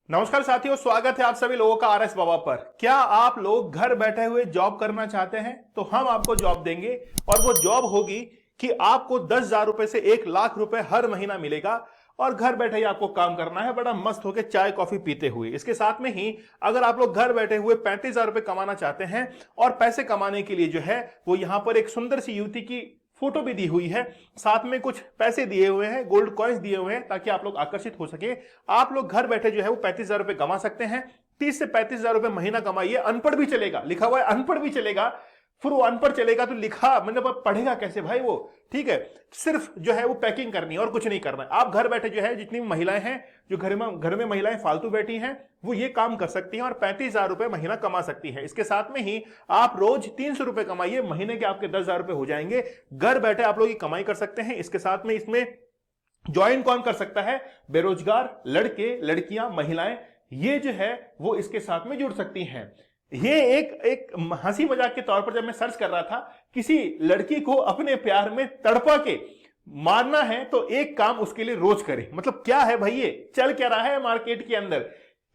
नमस्कार साथियों, स्वागत है आप सभी लोगों का आरएस बाबा पर। क्या आप लोग घर बैठे हुए जॉब करना चाहते हैं? तो हम आपको जॉब देंगे और वो जॉब होगी कि आपको 10,000 रुपए से 1,00,000 रुपए हर महीना मिलेगा और घर बैठे ही आपको काम करना है, बड़ा मस्त होकर चाय कॉफी पीते हुए। इसके साथ में ही अगर आप लोग घर बैठे हुए 35,000 रुपए कमाना चाहते हैं और पैसे कमाने के लिए जो है वो यहां पर एक सुंदर सी युवती की फोटो भी दी हुई है, साथ में कुछ पैसे दिए हुए हैं, गोल्ड कॉइन्स दिए हुए हैं ताकि आप लोग आकर्षित हो सके। आप लोग घर बैठे जो है वो 35,000 रुपए कमा सकते हैं। 30 से 35,000 रुपए महीना कमाइए। अनपढ़ भी चलेगा, लिखा हुआ है अनपढ़ भी चलेगा। फिर वो अनपढ़ चलेगा तो लिखा मतलब पढ़ेगा कैसे भाई वो? ठीक है, सिर्फ जो है वो पैकिंग करनी है और कुछ नहीं करना है। आप घर बैठे जो है जितनी महिलाएं हैं, जो घर में महिलाएं फालतू बैठी हैं, वो ये काम कर सकती हैं और 35,000 रुपए महीना कमा सकती है। इसके साथ में ही आप रोज 300 रुपए कमाइए, महीने के आपके 10,000 रुपए हो जाएंगे। घर बैठे आप लोग ये कमाई कर सकते हैं। इसके साथ में इसमें ज्वाइन कौन कर सकता है? बेरोजगार लड़के, लड़कियां, महिलाएं, ये जो है वो इसके साथ में जुड़ सकती हैं। ये एक हंसी मजाक के तौर पर जब मैं सर्च कर रहा था, किसी लड़की को अपने प्यार में तड़पा के मारना है तो एक काम उसके लिए रोज करे। मतलब क्या है भाई, ये चल क्या रहा है मार्केट के अंदर?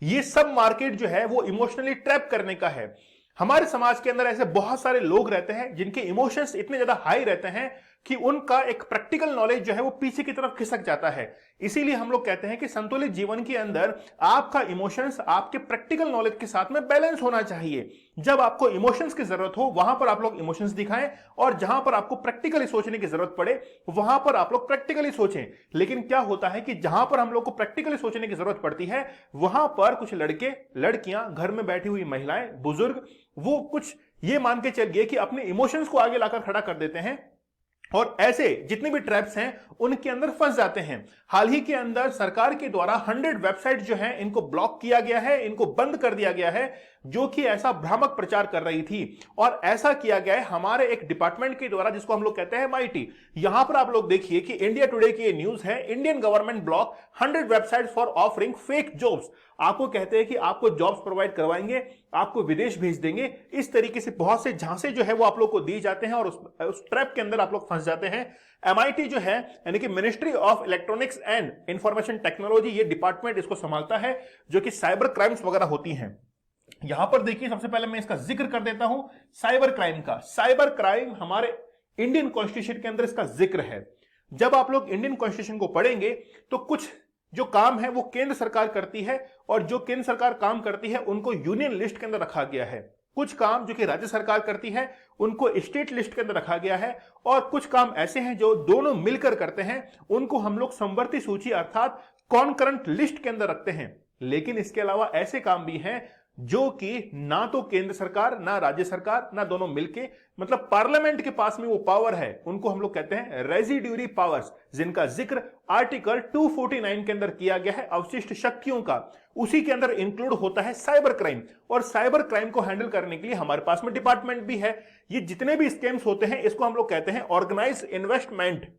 ये सब मार्केट जो है वो इमोशनली ट्रैप करने का है। हमारे समाज के अंदर ऐसे बहुत सारे लोग रहते हैं जिनके इमोशंस इतने ज्यादा हाई रहते हैं कि उनका एक प्रैक्टिकल नॉलेज जो है वो पीछे की तरफ खिसक जाता है। इसीलिए हम लोग कहते हैं कि संतुलित जीवन के अंदर आपका इमोशंस आपके प्रैक्टिकल नॉलेज के साथ में बैलेंस होना चाहिए। जब आपको इमोशंस की जरूरत हो वहां पर आप लोग इमोशंस दिखाएं और जहां पर आपको प्रैक्टिकली सोचने की जरूरत पड़े वहां पर आप लोग प्रैक्टिकली सोचें। लेकिन क्या होता है कि जहां पर हम लोग को प्रैक्टिकली सोचने की जरूरत पड़ती है वहां पर कुछ लड़के, लड़कियां, घर में बैठी हुई महिलाएं, बुजुर्ग, वो कुछ ये मान के चलिए कि अपने इमोशंस को आगे लाकर खड़ा कर देते हैं और ऐसे जितने भी ट्रैप्स हैं उनके अंदर फंस जाते हैं। हाल ही के अंदर सरकार के द्वारा 100 वेबसाइट जो हैं इनको ब्लॉक किया गया है, इनको बंद कर दिया गया है, जो कि ऐसा भ्रामक प्रचार कर रही थी। और ऐसा किया गया है हमारे एक डिपार्टमेंट के द्वारा जिसको हम लोग कहते हैं MIT। यहां पर आप लोग देखिए कि इंडिया टुडे की ये न्यूज है, Indian government block 100 website for offering fake jobs. आपको कहते हैं कि आपको जॉब्स प्रोवाइड करवाएंगे, आपको विदेश भेज देंगे। इस तरीके से बहुत से झांसे जो है वो आप लोग को दिए जाते हैं और उस ट्रैप के अंदर आप लोग फंस जाते हैं। MIT जो है यानी कि ministry of electronics and information technology, ये डिपार्टमेंट इसको संभालता है, जो कि साइबर क्राइम्स वगैरह होती हैं। यहां पर देखिए, सबसे पहले मैं इसका जिक्र कर देता हूं साइबर क्राइम का। साइबर क्राइम हमारे इंडियन कॉन्स्टिट्यूशन के अंदर इसका जिक्र है। जब आप लोग इंडियन कॉन्स्टिट्यूशन को पढ़ेंगे तो कुछ जो काम है वो केंद्र सरकार करती है और जो केंद्र सरकार काम करती है उनको यूनियन लिस्ट के अंदर रखा गया है। कुछ काम जो कि राज्य सरकार करती है उनको स्टेट लिस्ट के अंदर रखा गया है और कुछ काम ऐसे हैं जो दोनों मिलकर करते हैं, उनको हम लोग समवर्ती सूची अर्थात कॉन्करेंट लिस्ट के अंदर रखते हैं। लेकिन इसके अलावा ऐसे काम भी हैं जो कि ना तो केंद्र सरकार ना राज्य सरकार ना दोनों मिलके, मतलब पार्लियामेंट के पास में वो पावर है, उनको हम लोग कहते हैं रेजिड्यूरी पावर्स, जिनका जिक्र आर्टिकल 249 के अंदर किया गया है अवशिष्ट शक्तियों का। उसी के अंदर इंक्लूड होता है साइबर क्राइम। और साइबर क्राइम को हैंडल करने के लिए हमारे पास में डिपार्टमेंट भी है। ये जितने भी स्कैम्स होते हैं इसको हम लोग कहते हैं ऑर्गेनाइज्ड इन्वेस्टमेंट।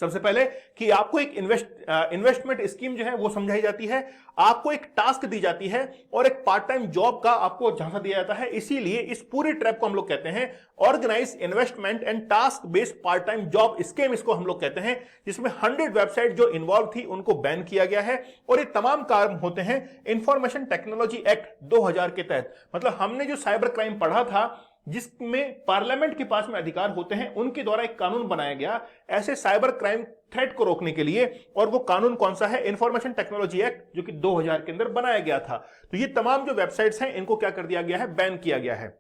सबसे पहले कि आपको एक इन्वेस्टमेंट स्कीम जो है वो समझाई जाती है, आपको एक टास्क दी जाती है और एक पार्ट टाइम जॉब का आपको झांसा दिया जाता है। इसीलिए इस पूरे ट्रैप को हम लोग कहते हैं organised investment and task based part time job scheme, इसको हम लोग कहते हैं। जिसमें 100 वेबसाइट जो इन्वॉल्व थी उनको बैन किया गया है और ये तमाम काम होते हैं इंफॉर्मेशन टेक्नोलॉजी एक्ट 2000 के तहत। मतलब हमने जो साइबर क्राइम पढ़ा था जिसमें पार्लियामेंट के पास में अधिकार होते हैं, उनके द्वारा एक कानून बनाया गया ऐसे साइबर क्राइम थ्रेट को रोकने के लिए। और वो कानून कौन सा है? इंफॉर्मेशन टेक्नोलॉजी एक्ट, जो कि 2000 के अंदर बनाया गया था। तो ये तमाम जो वेबसाइट्स हैं इनको क्या कर दिया गया है? बैन किया गया है।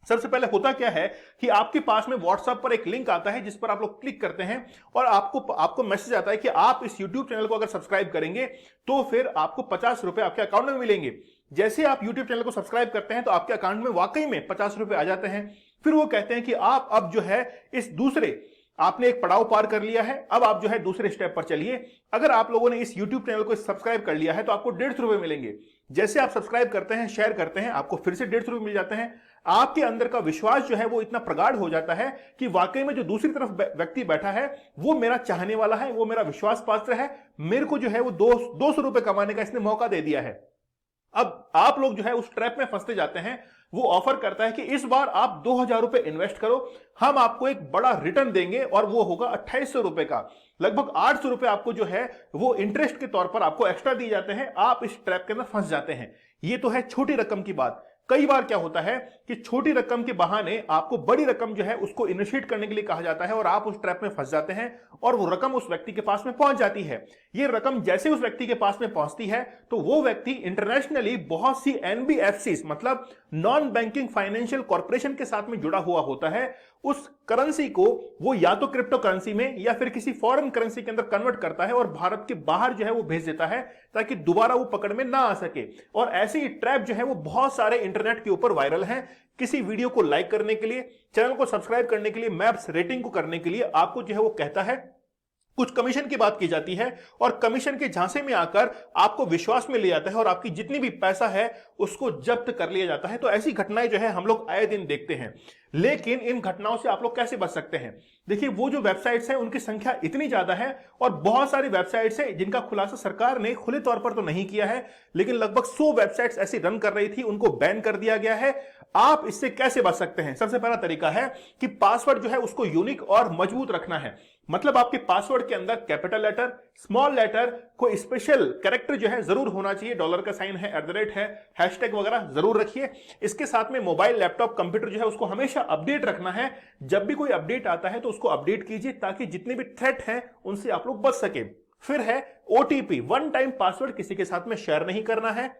सबसे पहले होता क्या है कि आपके पास में व्हाट्सएप पर एक लिंक आता है जिस पर आप लोग क्लिक करते हैं और आपको मैसेज आता है कि आप इस यूट्यूब चैनल को अगर सब्सक्राइब करेंगे तो फिर आपको 50 रुपए आपके अकाउंट में मिलेंगे। जैसे आप यूट्यूब चैनल को सब्सक्राइब करते हैं तो आपके अकाउंट में वाकई में 50 रुपए आ जाते हैं। फिर वो कहते हैं कि आप अब जो है इस दूसरे, आपने एक पड़ाव पार कर लिया है, अब आप जो है दूसरे स्टेप पर चलिए। अगर आप लोगों ने इस YouTube चैनल को सब्सक्राइब कर लिया है तो आपको 150 रुपए मिलेंगे। जैसे आप सब्सक्राइब करते हैं, शेयर करते हैं, आपको फिर से 150 रुपए मिल जाते हैं। आपके अंदर का विश्वास जो है वो इतना प्रगाढ़ हो जाता है कि वाकई में जो दूसरी तरफ व्यक्ति बैठा है वो मेरा चाहने वाला है, वो मेरा विश्वास पात्र है, मेरे को जो है वो 200 रुपए कमाने का इसने मौका दे दिया है। अब आप लोग जो है उस ट्रैप में फंसते जाते हैं। वो ऑफर करता है कि इस बार आप 2000 रुपए इन्वेस्ट करो, हम आपको एक बड़ा रिटर्न देंगे और वो होगा 2800 रुपए का। लगभग 800 रुपए आपको जो है वो इंटरेस्ट के तौर पर आपको एक्स्ट्रा दिए जाते हैं। आप इस ट्रैप के अंदर फंस जाते हैं। ये तो है छोटी रकम की बात। कई बार क्या होता है कि छोटी रकम के बहाने आपको बड़ी रकम जो है उसको इनिशिएट करने के लिए कहा जाता है और आप उस ट्रैप में फंस जाते हैं और वो रकम उस व्यक्ति के पास में पहुंच जाती है। ये रकम जैसे उस व्यक्ति के पास में पहुंचती है तो वो व्यक्ति इंटरनेशनली बहुत सी एनबीएफसी मतलब नॉन बैंकिंग फाइनेंशियल कॉर्पोरेशन के साथ में जुड़ा हुआ होता है। उस करेंसी को वो या तो क्रिप्टो करेंसी में या फिर किसी फॉरेन करेंसी के अंदर कन्वर्ट करता है और भारत के बाहर जो है वो भेज देता है ताकि दोबारा वो पकड़ में ना आ सके। और ऐसे ही ट्रैप जो है वो बहुत सारे इंटरनेट के ऊपर वायरल हैं। किसी वीडियो को लाइक करने के लिए, चैनल को सब्सक्राइब करने के लिए, मैप्स रेटिंग को करने के लिए आपको जो है वो कहता है, कुछ कमीशन की बात की जाती है और कमीशन के झांसे में आकर आपको विश्वास में ले जाता है और आपकी जितनी भी पैसा है उसको जब्त कर लिया जाता है। तो ऐसी घटनाएं जो है हम लोग आए दिन देखते हैं। लेकिन इन घटनाओं से आप लोग कैसे बच सकते हैं? देखिए, वो जो वेबसाइट्स हैं उनकी संख्या इतनी ज्यादा है और बहुत सारी वेबसाइट्स हैं जिनका खुलासा सरकार ने खुले तौर पर तो नहीं किया है, लेकिन लगभग 100 वेबसाइट्स ऐसी रन कर रही थी, उनको बैन कर दिया गया है। आप इससे कैसे बच सकते हैं? सबसे पहला तरीका है कि पासवर्ड जो है उसको यूनिक और मजबूत रखना है। मतलब आपके पासवर्ड के अंदर कैपिटल लेटर, स्मॉल लेटर, कोई स्पेशल कैरेक्टर जो है जरूर होना चाहिए, डॉलर का साइन है, @ है, हैशटैग वगैरह जरूर रखिए। इसके साथ में मोबाइल, लैपटॉप, कंप्यूटर जो है उसको हमेशा अपडेट रखना है। जब भी कोई अपडेट आता है तो उसको अपडेट कीजिए ताकि जितने भी थ्रेट हैं उनसे आप लोग बच सके। फिर है ओटीपी, वन टाइम पासवर्ड किसी के साथ में शेयर नहीं करना है।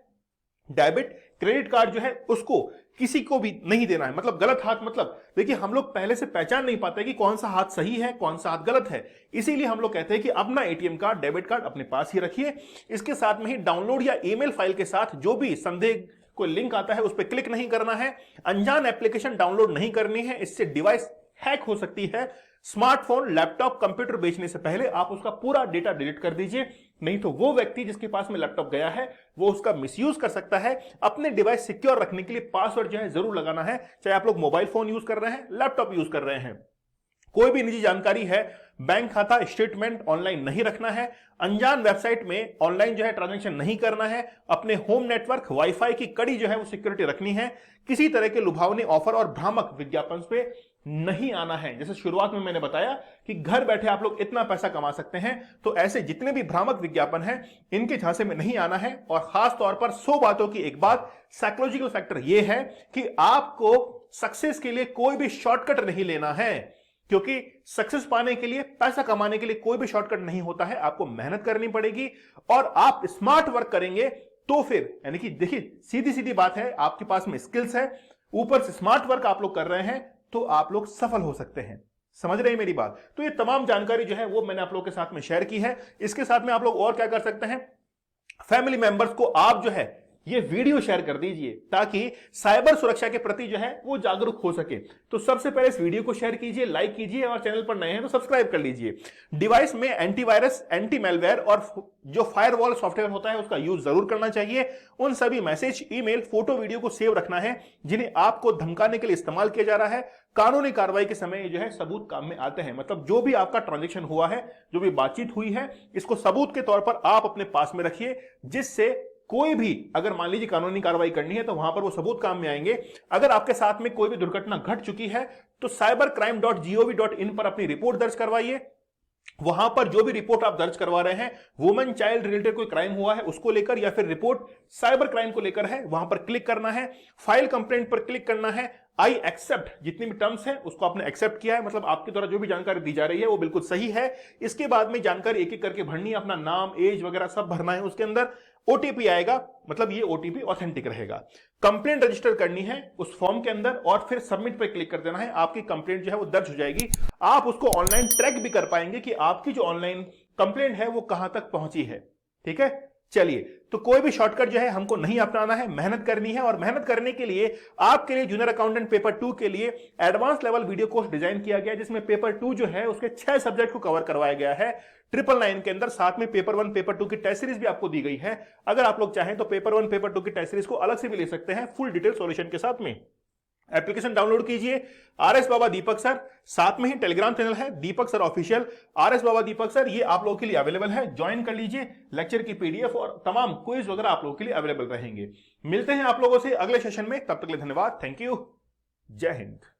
डेबिट क्रेडिट कार्ड जो है उसको किसी को भी नहीं देना है, मतलब गलत हाथ। मतलब देखिए, हम लोग पहले से पहचान नहीं पाते कि कौन सा हाथ सही है, कौन सा हाथ गलत है। इसीलिए हम लोग कहते हैं कि अपना एटीएम कार्ड, डेबिट कार्ड अपने पास ही रखिए। इसके साथ में ही डाउनलोड या ईमेल फाइल के साथ जो भी संदेह कोई लिंक आता है उस पर क्लिक नहीं करना है। अनजान एप्लीकेशन डाउनलोड नहीं करनी है, इससे डिवाइस हैक हो सकती है। स्मार्टफोन, लैपटॉप, कंप्यूटर बेचने से पहले आप उसका पूरा डेटा डिलीट कर दीजिए, नहीं तो वो व्यक्ति जिसके पास में लैपटॉप गया है वो उसका मिसयूज कर सकता है। अपने डिवाइस सिक्योर रखने के लिए पासवर्ड जो है जरूर लगाना है, चाहे आप लोग मोबाइल फोन यूज कर रहे हैं, लैपटॉप यूज कर रहे हैं। कोई भी निजी जानकारी है, बैंक खाता स्टेटमेंट ऑनलाइन नहीं रखना है। अनजान वेबसाइट में ऑनलाइन जो है ट्रांजैक्शन नहीं करना है। अपने होम नेटवर्क, वाईफाई की कड़ी जो है वो सिक्योरिटी रखनी है। किसी तरह के लुभावनी ऑफर और भ्रामक विज्ञापन पे नहीं आना है। जैसे शुरुआत में मैंने बताया कि घर बैठे आप लोग इतना पैसा कमा सकते हैं, तो ऐसे जितने भी भ्रामक विज्ञापन हैं इनके झांसे में नहीं आना है। और खास तौर पर 100 बातों की एक बात, साइकोलॉजिकल फैक्टर यह है कि आपको सक्सेस के लिए कोई भी शॉर्टकट नहीं लेना है, क्योंकि सक्सेस पाने के लिए, पैसा कमाने के लिए कोई भी शॉर्टकट नहीं होता है। आपको मेहनत करनी पड़ेगी और आप स्मार्ट वर्क करेंगे तो फिर, यानी कि देखिए सीधी सीधी बात है, आपके पास में स्किल्स है, ऊपर से स्मार्ट वर्क आप लोग कर रहे हैं तो आप लोग सफल हो सकते हैं। समझ रहे हैं मेरी बात? तो ये तमाम जानकारी जो है वो मैंने आप लोगों के साथ में शेयर की है। इसके साथ में आप लोग और क्या कर सकते हैं, फैमिली मेंबर्स को आप जो है ये वीडियो शेयर कर दीजिए ताकि साइबर सुरक्षा के प्रति जो है वो जागरूक हो सके। तो सबसे पहले इस वीडियो को शेयर कीजिए, लाइक कीजिए और चैनल पर नए हैं तो सब्सक्राइब कर लीजिए। डिवाइस में एंटीवायरस, एंटी मेलवेयर और जो फायरवॉल सॉफ्टवेयर होता है उसका यूज जरूर करना चाहिए। उन सभी मैसेज, ईमेल, फोटो, वीडियो को सेव रखना है जिन्हें आपको धमकाने के लिए इस्तेमाल किया जा रहा है। कानूनी कार्रवाई के समय जो है सबूत काम में आते हैं। मतलब जो भी आपका ट्रांजैक्शन हुआ है, जो भी बातचीत हुई है, इसको सबूत के तौर पर आप अपने पास में रखिए, जिससे कोई भी अगर मान लीजिए कानूनी कार्रवाई करनी है तो वहां पर वो सबूत काम में आएंगे। अगर आपके साथ में कोई भी दुर्घटना घट चुकी है तो cybercrime.gov.in पर अपनी रिपोर्ट दर्ज करवाइए। वहां पर जो भी रिपोर्ट आप दर्ज करवा रहे हैं, वुमेन चाइल्ड रिलेटेड कोई क्राइम हुआ है उसको लेकर या फिर रिपोर्ट साइबर क्राइम को लेकर है, वहां पर क्लिक करना है। फाइल कंप्लेंट पर क्लिक करना है। आई एक्सेप्ट, जितनी भी टर्म्स हैं उसको आपने एक्सेप्ट किया है, मतलब आपके द्वारा जो भी जानकारी दी जा रही है वो बिल्कुल सही है। इसके बाद में जानकारी एक एक करके भरनी है, अपना नाम, एज वगैरह सब भरना है। उसके अंदर ओटीपी आएगा, मतलब ये ओटीपी ऑथेंटिक रहेगा। कंप्लेंट रजिस्टर करनी है उस फॉर्म के अंदर और फिर सबमिट पर क्लिक कर देना है। आपकी कंप्लेंट जो है वो दर्ज हो जाएगी। आप उसको ऑनलाइन ट्रैक भी कर पाएंगे कि आपकी जो ऑनलाइन कंप्लेंट है वो कहां तक पहुंची है। ठीक है, चलिए, तो कोई भी शॉर्टकट जो है हमको नहीं अपनाना है, मेहनत करनी है। और मेहनत करने के लिए आपके लिए जूनियर अकाउंटेंट पेपर 2 के लिए advance level video course design किया गया है, जिसमें पेपर 2 जो है उसके 6 सब्जेक्ट को कवर करवाया गया है 999 के अंदर। साथ में पेपर 1, पेपर 2 की टेस्ट सीरीज भी आपको दी गई है। अगर आप लोग चाहें तो पेपर 1, पेपर 2 की टेस्ट सीरीज को अलग से भी ले सकते हैं फुल डिटेल सॉल्यूशन के साथ में। एप्लीकेशन डाउनलोड कीजिए, आरएस बाबा दीपक सर, साथ में ही टेलीग्राम चैनल है दीपक सर ऑफिशियल, आरएस बाबा दीपक सर, ये आप लोगों के लिए अवेलेबल है, ज्वाइन कर लीजिए। लेक्चर की पीडीएफ और तमाम क्विज वगैरह आप लोगों के लिए अवेलेबल रहेंगे। मिलते हैं आप लोगों से अगले सेशन में, तब तक के लिए धन्यवाद, थैंक यू, जय हिंद।